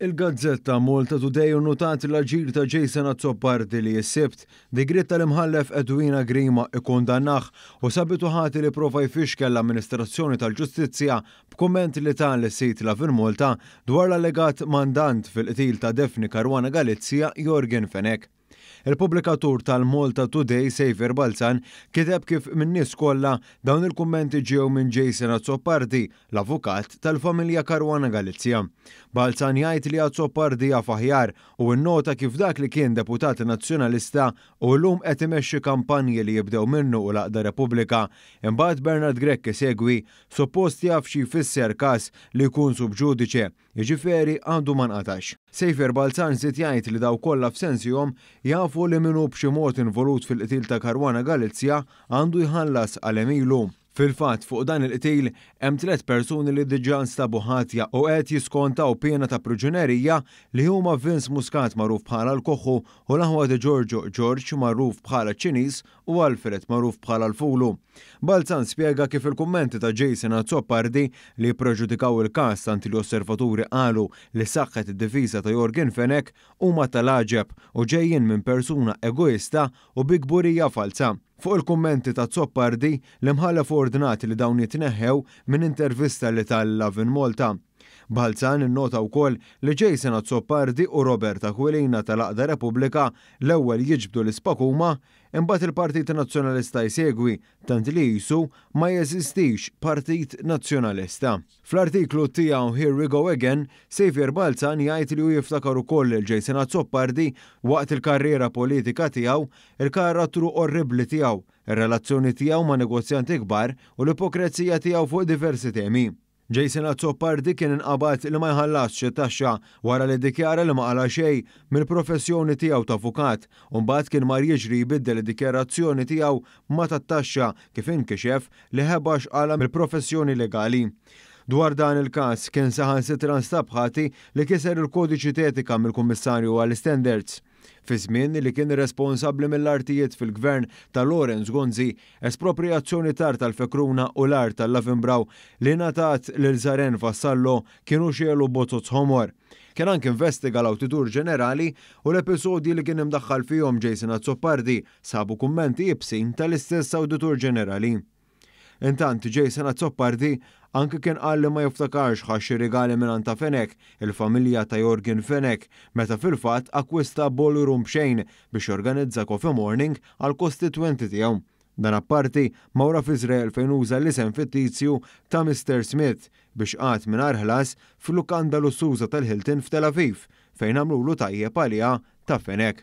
Il-Gazzetta Malta Today unnotat l-aġir ta' Jason Azzopardi li s-sibt digrit tal-imħallef Edwina Grima ikkundannaħ u sabitu ħati li prova jfixkel l-amministrazzjoni tal-ġustizzja b'kumment li tal sit Lavin Malta dwar l-allegat mandant fil-qtil ta' Defni Caruana Galizia Jorgen Fenek. Il-pubblikatur tal-Malta Today Sejfer Balzan kiteb kif min-nies kollha dawn il-kummenti ġew minn Jason Azzopardi, l-avukat tal-familja Caruana Galizia. Balzan jgħid li Azzopardi jaf aħjar u nnota kif dak li kien deputat nazzjonalista u llum qed imexxi kampanji li jibdew minnu u l-Aqda Repubblika. Imbagħad Bernard Grekki segwi suppost jaf xi jfisser każ li jkun subġudice, jiġifieri għandu ma nqatax. Sejfer Balzan żied jgħid li daw kollha f'sensihom jafu li minnu b'xi mod involut fil-qtil ta' Caruana Galizia għandu jħallas għal emilu. Fil-fatt fuq dan il-qtil hemm 3 persuni li diġà nstabu ħatja u qed jiskontaw pena ta' priġunerija li huma Vince Muscat magħruf bħala l-Koħħu u l-aħwa de Giorgio George magħruf bħala ċ-Ċiniż u Alfred magħruf bħala l-Fulu. Balzan spjega kif il-kummenti ta' Jason Azzopardi li jippreġudikaw il-każ tant li osservaturi qalu li saħħet id-difiża ta' Jorgen Fenek huma tal-aġeb u ġejjin minn persuna egoista u bi kburija falsa. Fuq il-kummenti ta' Azzopardi l-imħallef ordinati li dawn jitneħħew minn intervista li tal-Lavin Malta. Balzan innota wkoll li Jason Azzopardi u Roberta Aquilina tal-Aqda Repubblika l-ewwel jiġbdu l-ispakuma imbagħad il-Partit Nazzjonalista jsegwi tant li jisu ma jeżistix Partit Nazzjonalista. Fl-artiklu tiegħu Here We Go Again, Sejfer Balzan jgħid li hu jiftakar ukoll il Jason Azzopardi waqt il-karriera politika tiegħu, il-karattru orribli tiegħu, ir-relazzjoni tiegħu ma' negozjanti kbar u l-ipokrezija tiegħu fuq diversi temi. Jason Azzopardi kien inqabad li ma jħallasx xi taxxa wara li ddikjara li ma qala xejn mill-professjoni tiegħu ta' avukat u mbagħad kien mar jiġri jbiddel id-dikjarazzjoni tiegħu ma tat-taxxa kif inkixef li ħebax qala mill-professjoni legali. Dwar dan il-każ kien saħansitra nstab ħati li kiser il-kodiċi etika mill-Kummissarju għall-Standards. Fi żmien li kien responsabbli mill-artijiet fil-gvern ta' Lawrence Gonzi, espropriazzjoni tar tal-Fekruna u l-art tal-Lavinbraw li ngħatat lil Zaren Vassallo kienu xielu bozzozz ħomor. Kien anke investiga l-Awditur Ġenerali u l-episodji li kien imdaħħal fihom Jason Azzopardi sabu kummenti jibsin tal-istess Awditur Ġenerali. Intant Jason Azzopardi anke kien qal li ma jiftakarx ħaxxi rigali minn ta' Fenek, il-familja ta' Jorgen Fenek, meta fil-fatt akkwista ballroom b'xejn biex jorganizza coffee morning għal kostitwenti tiegħu. Dan apparti mawra f'Iżrael fejn uża l-isem fittizju ta' Mr. Smith biex qat mingħajr ħlas fil-lukanda lussuża tal-Hilton f'Tel Aviv fejn għamlulu tajjeb għaliha ta' Fenek.